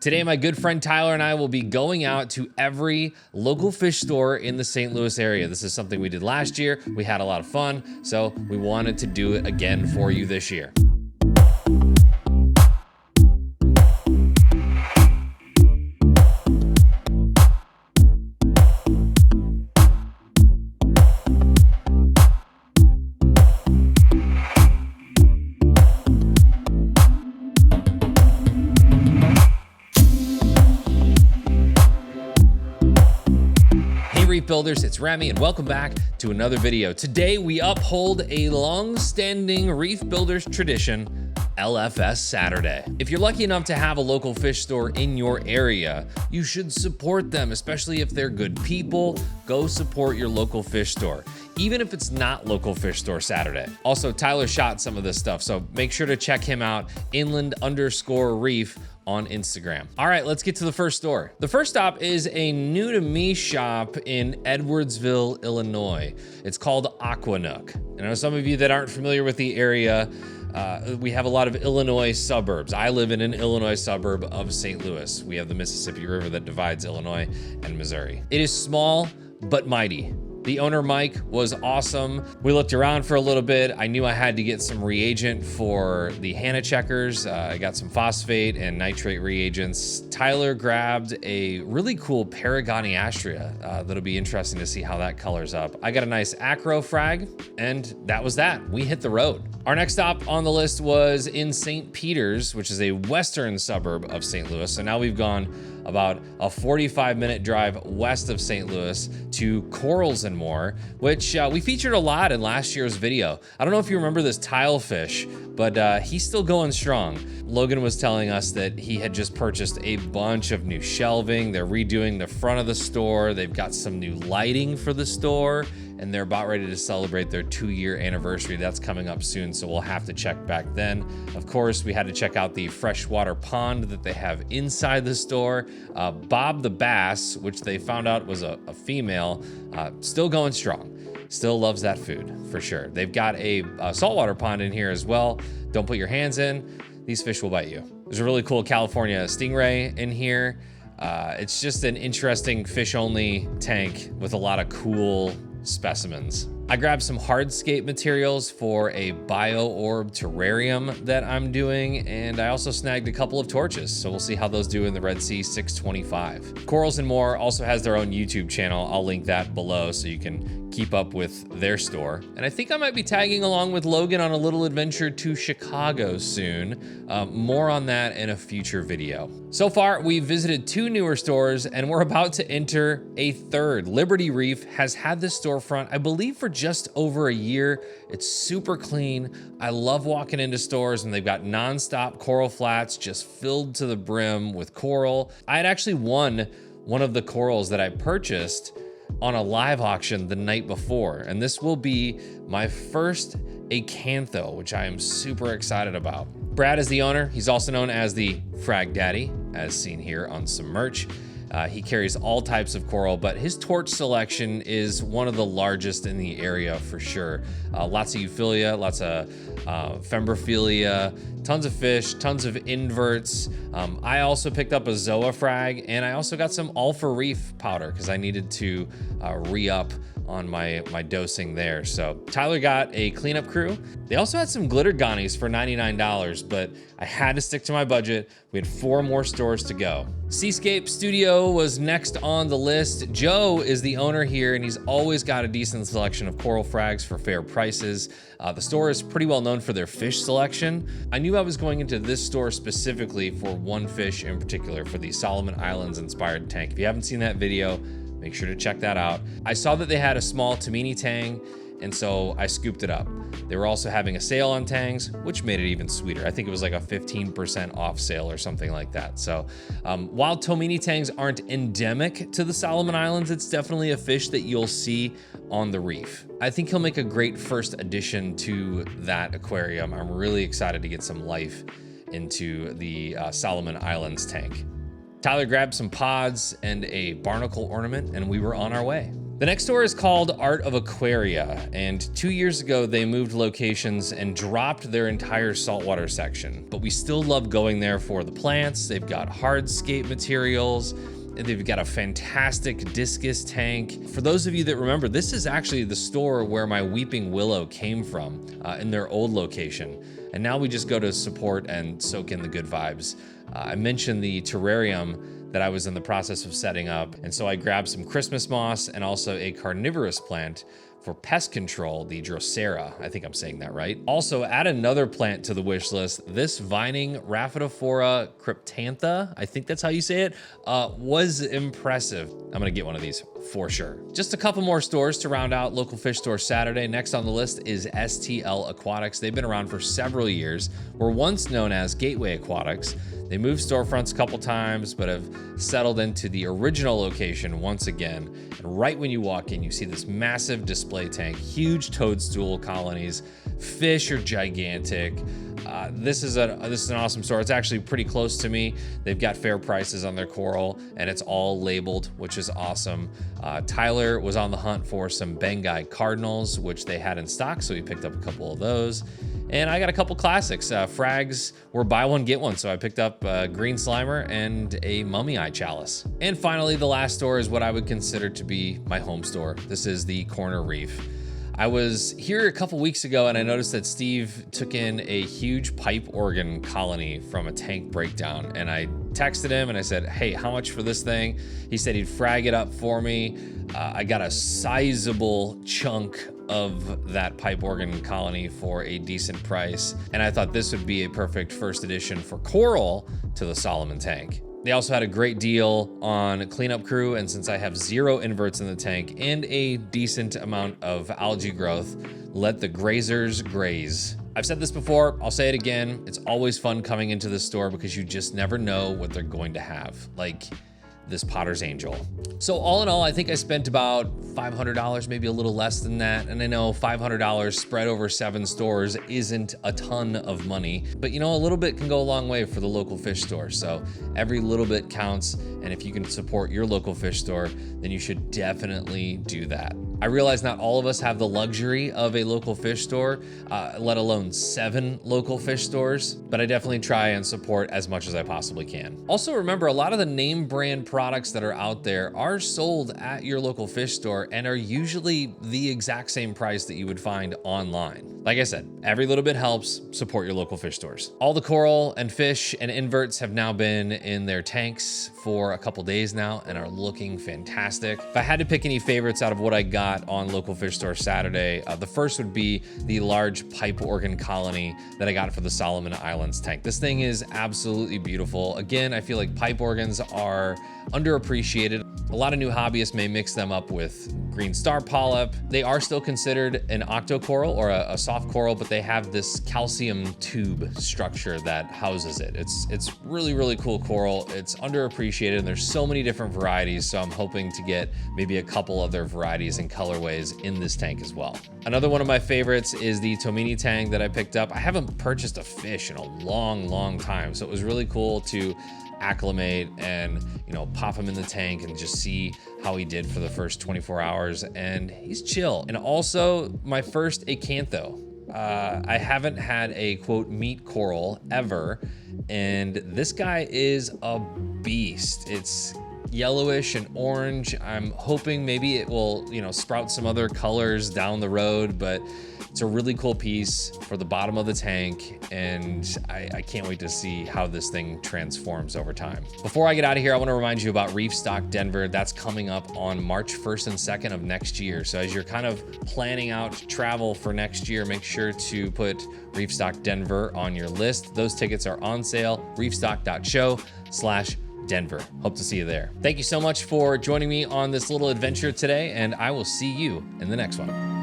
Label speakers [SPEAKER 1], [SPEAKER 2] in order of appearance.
[SPEAKER 1] Today, my good friend Tyler and I will be going out to every local fish store in the St. Louis area. This is something we did last year. We had a lot of fun, so we wanted to do it again for you this year. Reef Builders, it's Remy and welcome back to another video. Today we uphold a long-standing Reef Builders tradition, LFS Saturday. If you're lucky enough to have a local fish store in your area, you should support them, especially if they're good people. Go support your local fish store, even if it's not local fish store Saturday. Also, Tyler shot some of this stuff, so make sure to check him out, inland_reef on Instagram. All right, let's get to the first store. The first stop is a new to me shop in Edwardsville, Illinois. It's called Aqua Nook. I know some of you that aren't familiar with the area, we have a lot of Illinois suburbs. I live in an Illinois suburb of St. Louis. We have the Mississippi River that divides Illinois and Missouri. It is small, but mighty. The owner, Mike, was awesome. We looked around for a little bit. I knew I had to get some reagent for the Hannah checkers. I got some phosphate and nitrate reagents. Tyler grabbed a really cool Paragoniastria. That'll be interesting to see how that colors up. I got a nice acro frag, and that was that. We hit the road. Our next stop on the list was in St. Peters, which is a western suburb of St. Louis. So now we've gone about a 45-minute drive west of St. Louis to Corals and More, which we featured a lot in last year's video. I don't know if you remember this tilefish, but he's still going strong. Logan was telling us that he had just purchased a bunch of new shelving. They're redoing the front of the store. They've got some new lighting for the store, and they're about ready to celebrate their 2-year anniversary. That's coming up soon, so we'll have to check back then. Of course, we had to check out the freshwater pond that they have inside the store. Bob the bass, which they found out was a female, still going strong. Still loves that food, for sure. They've got a saltwater pond in here as well. Don't put your hands in. These fish will bite you. There's a really cool California stingray in here. It's just an interesting fish-only tank with a lot of cool specimens. I grabbed some hardscape materials for a bio-orb terrarium that I'm doing, and I also snagged a couple of torches, so we'll see how those do in the Red Sea 625. Corals and More also has their own YouTube channel. I'll link that below so you can keep up with their store. And I think I might be tagging along with Logan on a little adventure to Chicago soon. More on that in a future video. So far, we've visited 2 newer stores, and we're about to enter a third. Liberty Reef has had this storefront, I believe, for just over a year. It's super clean. I love walking into stores and they've got nonstop coral flats just filled to the brim with coral. I had actually won one of the corals that I purchased on a live auction the night before, and this will be my first acantho, which I am super excited about. Brad is the owner. He's also known as the Frag Daddy, as seen here on some merch. He carries all types of coral, but his torch selection is one of the largest in the area for sure. Lots of euphilia, lots of fembrophilia, tons of fish, tons of inverts. I also picked up a Zoa frag, and I also got some Alpha Reef powder because I needed to re-up on my dosing there. So Tyler got a cleanup crew. They also had some glitter gonnies for $99, but I had to stick to my budget. We had 4 more stores to go. Seascape Studio was next on the list. Joe is the owner here, and he's always got a decent selection of coral frags for fair prices. The store is pretty well known for their fish selection. I knew I was going into this store specifically for one fish in particular, for the Solomon Islands inspired tank. If you haven't seen that video, make sure to check that out. I saw that they had a small Tamini tang, and so I scooped it up. They were also having a sale on tangs, which made it even sweeter. I think it was like a 15% off sale or something like that. So while Tamini tangs aren't endemic to the Solomon Islands, it's definitely a fish that you'll see on the reef. I think he'll make a great first addition to that aquarium. I'm really excited to get some life into the Solomon Islands tank. Tyler grabbed some pods and a barnacle ornament, and we were on our way. The next store is called Art of Aquaria, and 2 years ago they moved locations and dropped their entire saltwater section. But we still love going there for the plants. They've got hardscape materials, and they've got a fantastic discus tank. For those of you that remember, this is actually the store where my weeping willow came from in their old location. And now we just go to support and soak in the good vibes. I mentioned the terrarium that I was in the process of setting up. And so I grabbed some Christmas moss and also a carnivorous plant for pest control, the Drosera. I think I'm saying that right. Also, add another plant to the wish list. This vining Rhaphidophora cryptantha, I think that's how you say it, was impressive. I'm gonna get one of these for sure. Just a couple more stores to round out Local Fish Store Saturday. Next on the list is STL Aquatics. They've been around for several years. Were once known as Gateway Aquatics. They moved storefronts a couple times, but have settled into the original location once again. And right when you walk in, you see this massive display tank, huge toadstool colonies. Fish are gigantic. This is an awesome store. It's actually pretty close to me. They've got fair prices on their coral, and it's all labeled, which is awesome. Tyler was on the hunt for some Bengai cardinals, which they had in stock, so he picked up a couple of those. And I got a couple classics. Frags were buy one, get one. So I picked up a green slimer and a mummy eye chalice. And finally, the last store is what I would consider to be my home store. This is the Corner Reef. I was here a couple weeks ago and I noticed that Steve took in a huge pipe organ colony from a tank breakdown. And I texted him and I said, hey, how much for this thing? He said he'd frag it up for me. I got a sizable chunk of that pipe organ colony for a decent price. And I thought this would be a perfect first addition for coral to the Solomon tank. They also had a great deal on cleanup crew, and since I have 0 inverts in the tank and a decent amount of algae growth, let the grazers graze. I've said this before, I'll say it again. It's always fun coming into this store because you just never know what they're going to have. Like this Potter's Angel. So all in all, I think I spent about $500, maybe a little less than that. And I know $500 spread over 7 stores isn't a ton of money, but you know, a little bit can go a long way for the local fish store. So every little bit counts. And if you can support your local fish store, then you should definitely do that. I realize not all of us have the luxury of a local fish store, let alone 7 local fish stores, but I definitely try and support as much as I possibly can. Also remember, a lot of the name brand products that are out there are sold at your local fish store and are usually the exact same price that you would find online. Like I said, every little bit helps. Support your local fish stores. All the coral and fish and inverts have now been in their tanks for a couple days now and are looking fantastic. If I had to pick any favorites out of what I got on Local Fish Store Saturday, the first would be the large pipe organ colony that I got for the Solomon Islands tank. This thing is absolutely beautiful. Again, I feel like pipe organs are underappreciated. A lot of new hobbyists may mix them up with green star polyp. They are still considered an octocoral or a soft coral, but they have this calcium tube structure that houses it. It's really, really cool coral. It's underappreciated and there's so many different varieties. So I'm hoping to get maybe a couple other varieties and colorways in this tank as well. Another one of my favorites is the Tomini tang that I picked up. I haven't purchased a fish in a long, long time. So it was really cool to acclimate and, you know, pop him in the tank and just see how he did for the first 24 hours. And he's chill. And also my first acantho. I haven't had a quote meat coral ever. And this guy is a beast. It's yellowish and orange. I'm hoping maybe it will, you know, sprout some other colors down the road, but it's a really cool piece for the bottom of the tank, and I can't wait to see how this thing transforms over time. Before I get out of here, I want to remind you about Reef Stock Denver. That's coming up on March 1st and 2nd of next year. So as you're kind of planning out travel for next year, make sure to put Reef Stock Denver on your list. Those tickets are on sale, reefstock.show/Denver. Hope to see you there. Thank you so much for joining me on this little adventure today, and I will see you in the next one.